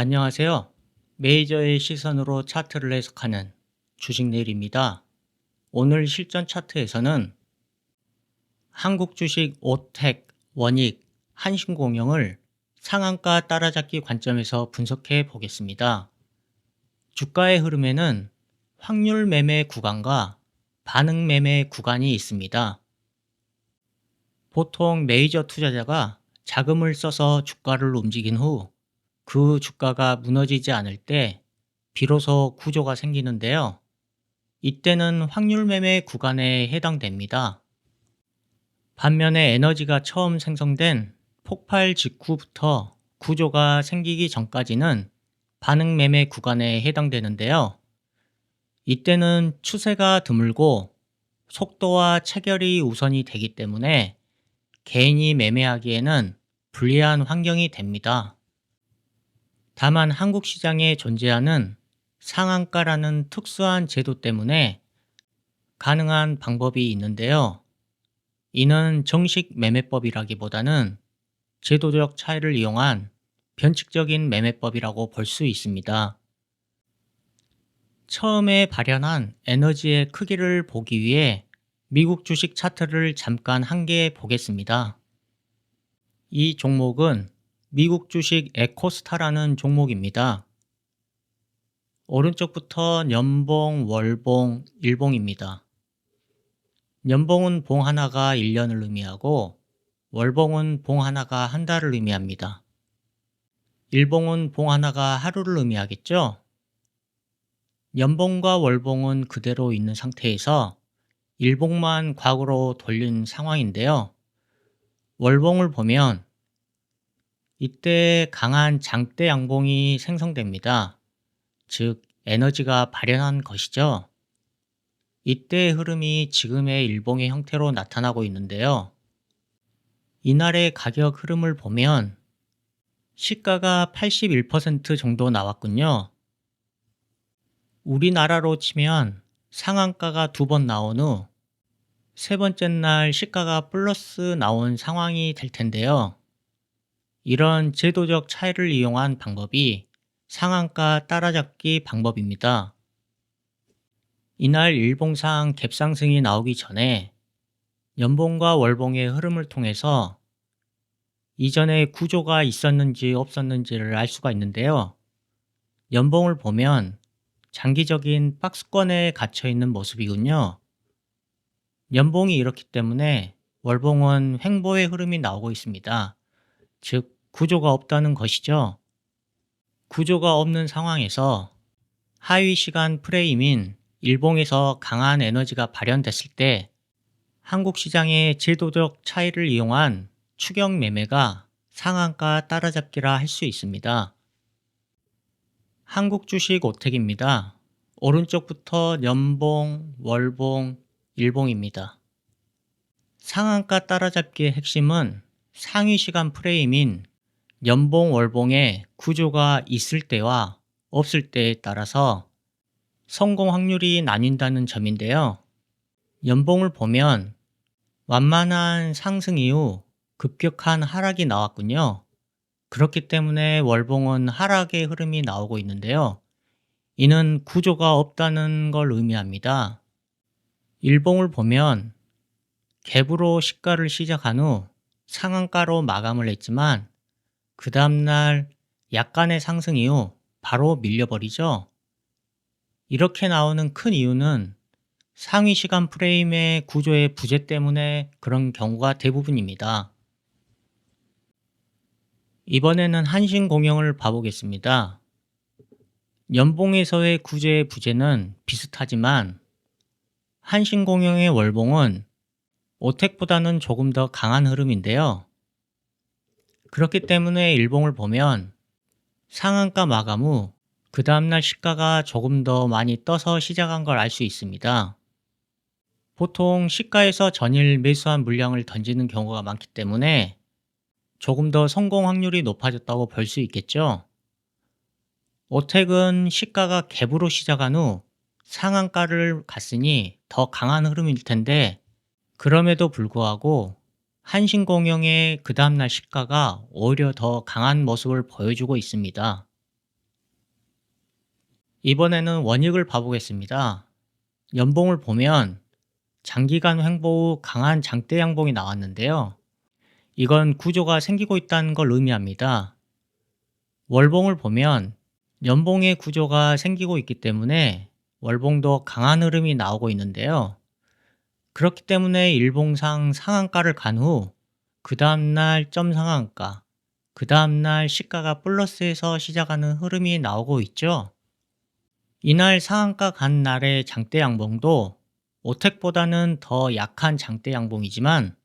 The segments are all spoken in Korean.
안녕하세요. 메이저의 시선으로 차트를 해석하는 주식내일입니다. 오늘 실전 차트에서는 한국 주식 오텍, 원익, 한신공영을 상한가 따라잡기 관점에서 분석해 보겠습니다. 주가의 흐름에는 확률 매매 구간과 반응 매매 구간이 있습니다. 보통 메이저 투자자가 자금을 써서 주가를 움직인 후 그 주가가 무너지지 않을 때 비로소 구조가 생기는데요. 이때는 확률 매매 구간에 해당됩니다. 반면에 에너지가 처음 생성된 폭발 직후부터 구조가 생기기 전까지는 반응 매매 구간에 해당되는데요. 이때는 추세가 드물고 속도와 체결이 우선이 되기 때문에 개인이 매매하기에는 불리한 환경이 됩니다. 다만 한국 시장에 존재하는 상한가라는 특수한 제도 때문에 가능한 방법이 있는데요. 이는 정식 매매법이라기보다는 제도적 차이를 이용한 변칙적인 매매법이라고 볼 수 있습니다. 처음에 발현한 에너지의 크기를 보기 위해 미국 주식 차트를 잠깐 한 개 보겠습니다. 이 종목은 미국 주식 에코스타라는 종목입니다. 오른쪽부터 연봉, 월봉, 일봉입니다. 연봉은 봉 하나가 1년을 의미하고 월봉은 봉 하나가 한 달을 의미합니다. 일봉은 봉 하나가 하루를 의미하겠죠? 연봉과 월봉은 그대로 있는 상태에서 일봉만 과거로 돌린 상황인데요. 월봉을 보면 이때 강한 장대 양봉이 생성됩니다. 즉 에너지가 발현한 것이죠. 이때의 흐름이 지금의 일봉의 형태로 나타나고 있는데요. 이날의 가격 흐름을 보면 시가가 81% 정도 나왔군요. 우리나라로 치면 상한가가 2번 나온 후 세 번째 날 시가가 플러스 나온 상황이 될 텐데요. 이런 제도적 차이를 이용한 방법이 상한가 따라잡기 방법입니다. 이날 일봉상 갭상승이 나오기 전에 연봉과 월봉의 흐름을 통해서 이전에 구조가 있었는지 없었는지를 알 수가 있는데요. 연봉을 보면 장기적인 박스권에 갇혀 있는 모습이군요. 연봉이 이렇기 때문에 월봉은 횡보의 흐름이 나오고 있습니다. 즉 구조가 없다는 것이죠. 구조가 없는 상황에서 하위 시간 프레임인 일봉에서 강한 에너지가 발현됐을 때 한국 시장의 제도적 차이를 이용한 추격 매매가 상한가 따라잡기라 할 수 있습니다. 한국 주식 오텍입니다. 오른쪽부터 연봉, 월봉, 일봉입니다. 상한가 따라잡기의 핵심은 상위 시간 프레임인 연봉, 월봉의 구조가 있을 때와 없을 때에 따라서 성공 확률이 나뉜다는 점인데요. 연봉을 보면 완만한 상승 이후 급격한 하락이 나왔군요. 그렇기 때문에 월봉은 하락의 흐름이 나오고 있는데요. 이는 구조가 없다는 걸 의미합니다. 일봉을 보면 갭으로 시가를 시작한 후 상한가로 마감을 했지만 그 다음날 약간의 상승 이후 바로 밀려버리죠. 이렇게 나오는 큰 이유는 상위 시간 프레임의 구조의 부재 때문에 그런 경우가 대부분입니다. 이번에는 한신공영을 봐보겠습니다. 연봉에서의 구조의 부재는 비슷하지만 한신공영의 월봉은 오텍보다는 조금 더 강한 흐름인데요. 그렇기 때문에 일봉을 보면 상한가 마감 후 그 다음날 시가가 조금 더 많이 떠서 시작한 걸 알 수 있습니다. 보통 시가에서 전일 매수한 물량을 던지는 경우가 많기 때문에 조금 더 성공 확률이 높아졌다고 볼 수 있겠죠. 오텍은 시가가 갭으로 시작한 후 상한가를 갔으니 더 강한 흐름일 텐데 그럼에도 불구하고 한신공영의 그 다음날 시가가 오히려 더 강한 모습을 보여주고 있습니다. 이번에는 원익을 봐보겠습니다. 연봉을 보면 장기간 횡보 후 강한 장대 양봉이 나왔는데요. 이건 구조가 생기고 있다는 걸 의미합니다. 월봉을 보면 연봉의 구조가 생기고 있기 때문에 월봉도 강한 흐름이 나오고 있는데요. 그렇기 때문에 일봉상 상한가를 간 후 그 다음날 점 상한가, 그 다음날 시가가 플러스에서 시작하는 흐름이 나오고 있죠. 이날 상한가 간 날의 장대 양봉도 오텍보다는 더 약한 장대 양봉이지만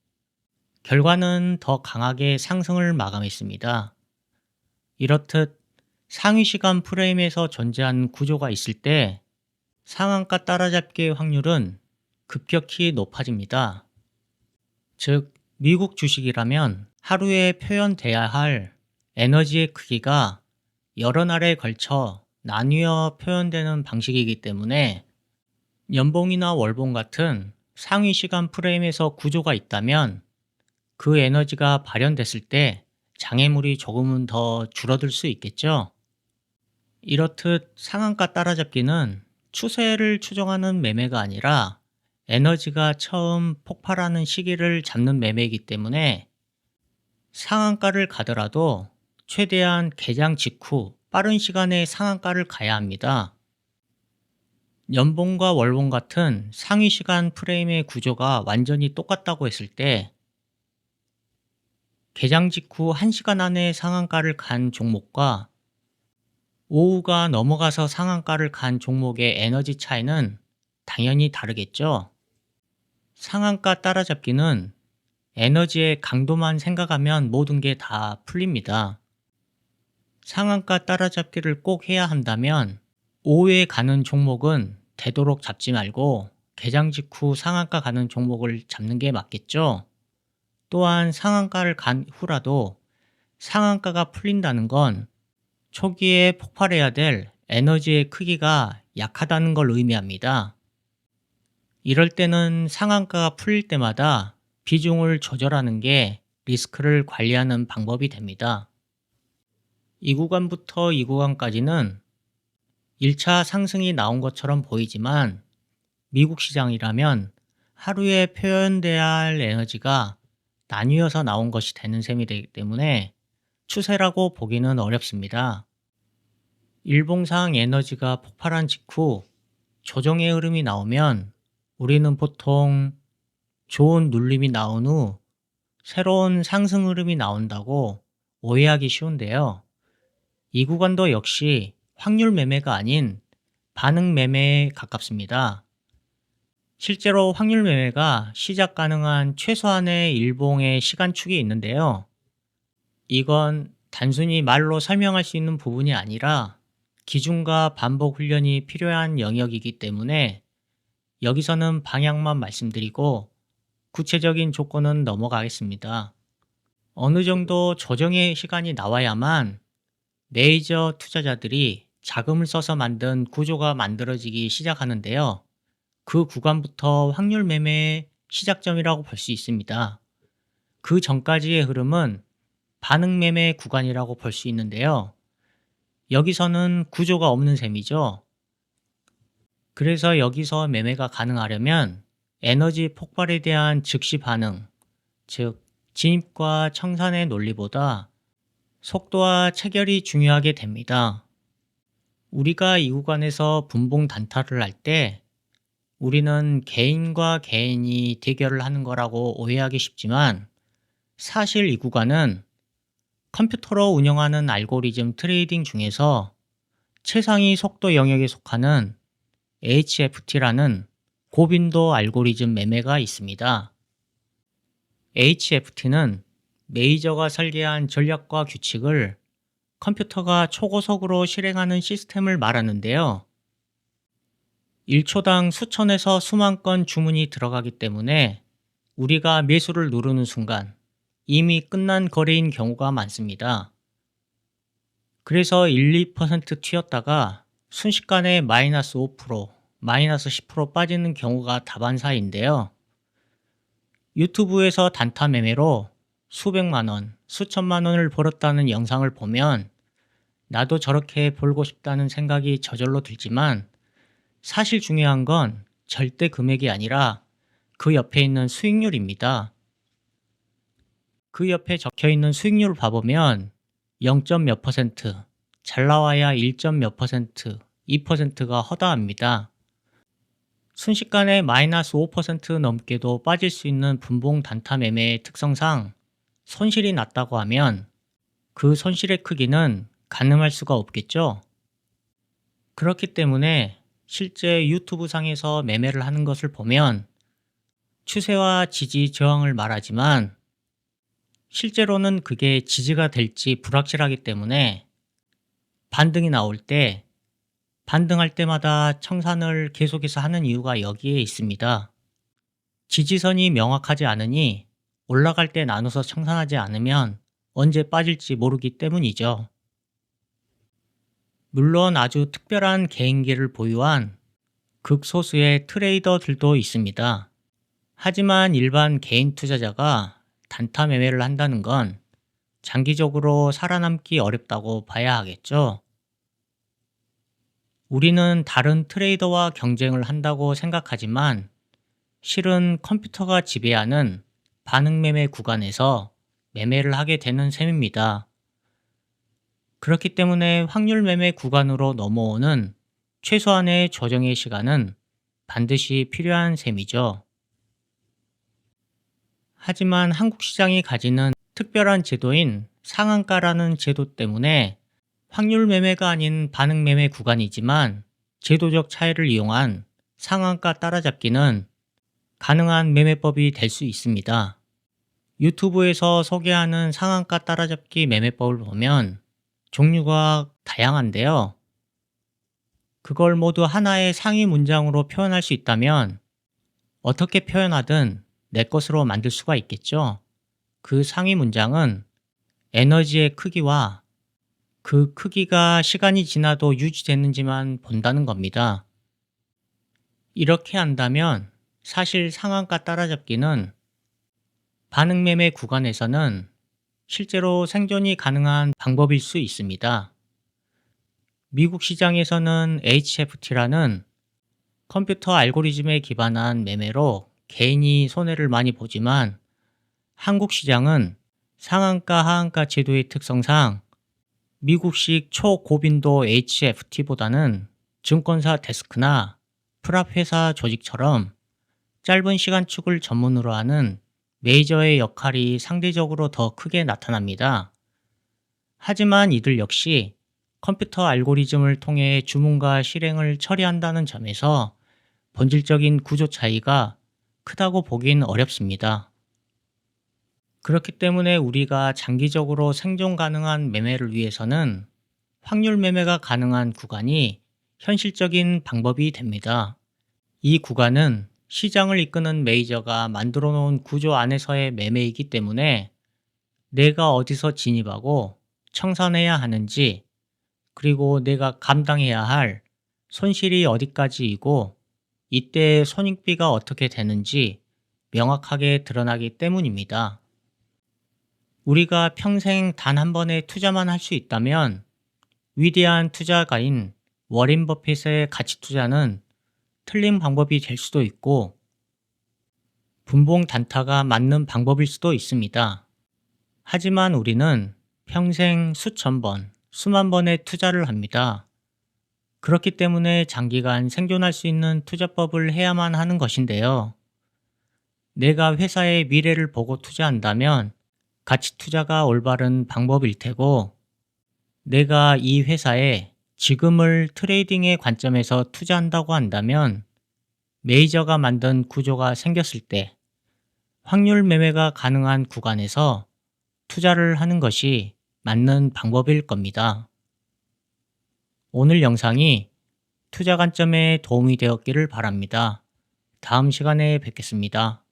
결과는 더 강하게 상승을 마감했습니다. 이렇듯 상위 시간 프레임에서 존재하는 구조가 있을 때 상한가 따라잡기의 확률은 급격히 높아집니다. 즉, 미국 주식이라면 하루에 표현돼야 할 에너지의 크기가 여러 날에 걸쳐 나뉘어 표현되는 방식이기 때문에 연봉이나 월봉 같은 상위 시간 프레임에서 구조가 있다면 그 에너지가 발현됐을 때 장애물이 조금은 더 줄어들 수 있겠죠. 이렇듯 상한가 따라잡기는 추세를 추정하는 매매가 아니라 에너지가 처음 폭발하는 시기를 잡는 매매이기 때문에 상한가를 가더라도 최대한 개장 직후 빠른 시간에 상한가를 가야 합니다. 연봉과 월봉 같은 상위 시간 프레임의 구조가 완전히 똑같다고 했을 때 개장 직후 1시간 안에 상한가를 간 종목과 오후가 넘어가서 상한가를 간 종목의 에너지 차이는 당연히 다르겠죠. 상한가 따라잡기는 에너지의 강도만 생각하면 모든 게 다 풀립니다. 상한가 따라잡기를 꼭 해야 한다면 오후에 가는 종목은 되도록 잡지 말고 개장 직후 상한가 가는 종목을 잡는 게 맞겠죠. 또한 상한가를 간 후라도 상한가가 풀린다는 건 초기에 폭발해야 될 에너지의 크기가 약하다는 걸 의미합니다. 이럴 때는 상한가가 풀릴 때마다 비중을 조절하는 게 리스크를 관리하는 방법이 됩니다. 이 구간부터 이 구간까지는 1차 상승이 나온 것처럼 보이지만 미국 시장이라면 하루에 표현돼야 할 에너지가 나뉘어서 나온 것이 되는 셈이 되기 때문에 추세라고 보기는 어렵습니다. 일봉상 에너지가 폭발한 직후 조정의 흐름이 나오면 우리는 보통 좋은 눌림이 나온 후 새로운 상승 흐름이 나온다고 오해하기 쉬운데요. 이 구간도 역시 확률 매매가 아닌 반응 매매에 가깝습니다. 실제로 확률 매매가 시작 가능한 최소한의 일봉의 시간축이 있는데요. 이건 단순히 말로 설명할 수 있는 부분이 아니라 기준과 반복 훈련이 필요한 영역이기 때문에 여기서는 방향만 말씀드리고 구체적인 조건은 넘어가겠습니다. 어느 정도 조정의 시간이 나와야만 메이저 투자자들이 자금을 써서 만든 구조가 만들어지기 시작하는데요. 그 구간부터 확률 매매의 시작점이라고 볼 수 있습니다. 그 전까지의 흐름은 반응 매매 구간이라고 볼 수 있는데요. 여기서는 구조가 없는 셈이죠. 그래서 여기서 매매가 가능하려면 에너지 폭발에 대한 즉시 반응, 즉 진입과 청산의 논리보다 속도와 체결이 중요하게 됩니다. 우리가 이 구간에서 분봉 단타를 할 때 우리는 개인과 개인이 대결을 하는 거라고 오해하기 쉽지만 사실 이 구간은 컴퓨터로 운영하는 알고리즘 트레이딩 중에서 최상위 속도 영역에 속하는 HFT라는 고빈도 알고리즘 매매가 있습니다. HFT는 메이저가 설계한 전략과 규칙을 컴퓨터가 초고속으로 실행하는 시스템을 말하는데요. 1초당 수천에서 수만 건 주문이 들어가기 때문에 우리가 매수를 누르는 순간 이미 끝난 거래인 경우가 많습니다. 그래서 1, 2% 튀었다가 순식간에 마이너스 5%, 마이너스 10% 빠지는 경우가 다반사인데요. 유튜브에서 단타 매매로 수백만 원, 수천만 원을 벌었다는 영상을 보면 나도 저렇게 벌고 싶다는 생각이 저절로 들지만 사실 중요한 건 절대 금액이 아니라 그 옆에 있는 수익률입니다. 그 옆에 적혀 있는 수익률을 봐보면 0점 몇 퍼센트, 잘 나와야 1점 몇 퍼센트, 2%가 허다합니다. 순식간에 마이너스 5% 넘게도 빠질 수 있는 분봉 단타 매매의 특성상 손실이 났다고 하면 그 손실의 크기는 가늠할 수가 없겠죠. 그렇기 때문에 실제 유튜브 상에서 매매를 하는 것을 보면 추세와 지지 저항을 말하지만 실제로는 그게 지지가 될지 불확실하기 때문에 반등이 나올 때 반등할 때마다 청산을 계속해서 하는 이유가 여기에 있습니다. 지지선이 명확하지 않으니 올라갈 때 나눠서 청산하지 않으면 언제 빠질지 모르기 때문이죠. 물론 아주 특별한 개인기를 보유한 극소수의 트레이더들도 있습니다. 하지만 일반 개인 투자자가 단타 매매를 한다는 건 장기적으로 살아남기 어렵다고 봐야 하겠죠. 우리는 다른 트레이더와 경쟁을 한다고 생각하지만 실은 컴퓨터가 지배하는 반응 매매 구간에서 매매를 하게 되는 셈입니다. 그렇기 때문에 확률 매매 구간으로 넘어오는 최소한의 조정의 시간은 반드시 필요한 셈이죠. 하지만 한국 시장이 가지는 특별한 제도인 상한가라는 제도 때문에 확률 매매가 아닌 반응 매매 구간이지만 제도적 차이를 이용한 상한가 따라잡기는 가능한 매매법이 될 수 있습니다. 유튜브에서 소개하는 상한가 따라잡기 매매법을 보면 종류가 다양한데요. 그걸 모두 하나의 상위 문장으로 표현할 수 있다면 어떻게 표현하든 내 것으로 만들 수가 있겠죠. 그 상위 문장은 에너지의 크기와 그 크기가 시간이 지나도 유지됐는지만 본다는 겁니다. 이렇게 한다면 사실 상한가 따라잡기는 반응 매매 구간에서는 실제로 생존이 가능한 방법일 수 있습니다. 미국 시장에서는 HFT라는 컴퓨터 알고리즘에 기반한 매매로 개인이 손해를 많이 보지만 한국 시장은 상한가 하한가 제도의 특성상 미국식 초고빈도 HFT보다는 증권사 데스크나 프랍 회사 조직처럼 짧은 시간축을 전문으로 하는 메이저의 역할이 상대적으로 더 크게 나타납니다. 하지만 이들 역시 컴퓨터 알고리즘을 통해 주문과 실행을 처리한다는 점에서 본질적인 구조 차이가 크다고 보긴 어렵습니다. 그렇기 때문에 우리가 장기적으로 생존 가능한 매매를 위해서는 확률 매매가 가능한 구간이 현실적인 방법이 됩니다. 이 구간은 시장을 이끄는 메이저가 만들어 놓은 구조 안에서의 매매이기 때문에 내가 어디서 진입하고 청산해야 하는지, 그리고 내가 감당해야 할 손실이 어디까지이고 이때의 손익비가 어떻게 되는지 명확하게 드러나기 때문입니다. 우리가 평생 단 한 번의 투자만 할 수 있다면 위대한 투자가인 워렌 버핏의 가치 투자는 틀린 방법이 될 수도 있고 분봉 단타가 맞는 방법일 수도 있습니다. 하지만 우리는 평생 수천 번, 수만 번의 투자를 합니다. 그렇기 때문에 장기간 생존할 수 있는 투자법을 해야만 하는 것인데요. 내가 회사의 미래를 보고 투자한다면 가치 투자가 올바른 방법일 테고, 내가 이 회사에 지금을 트레이딩의 관점에서 투자한다고 한다면 메이저가 만든 구조가 생겼을 때 확률 매매가 가능한 구간에서 투자를 하는 것이 맞는 방법일 겁니다. 오늘 영상이 투자 관점에 도움이 되었기를 바랍니다. 다음 시간에 뵙겠습니다.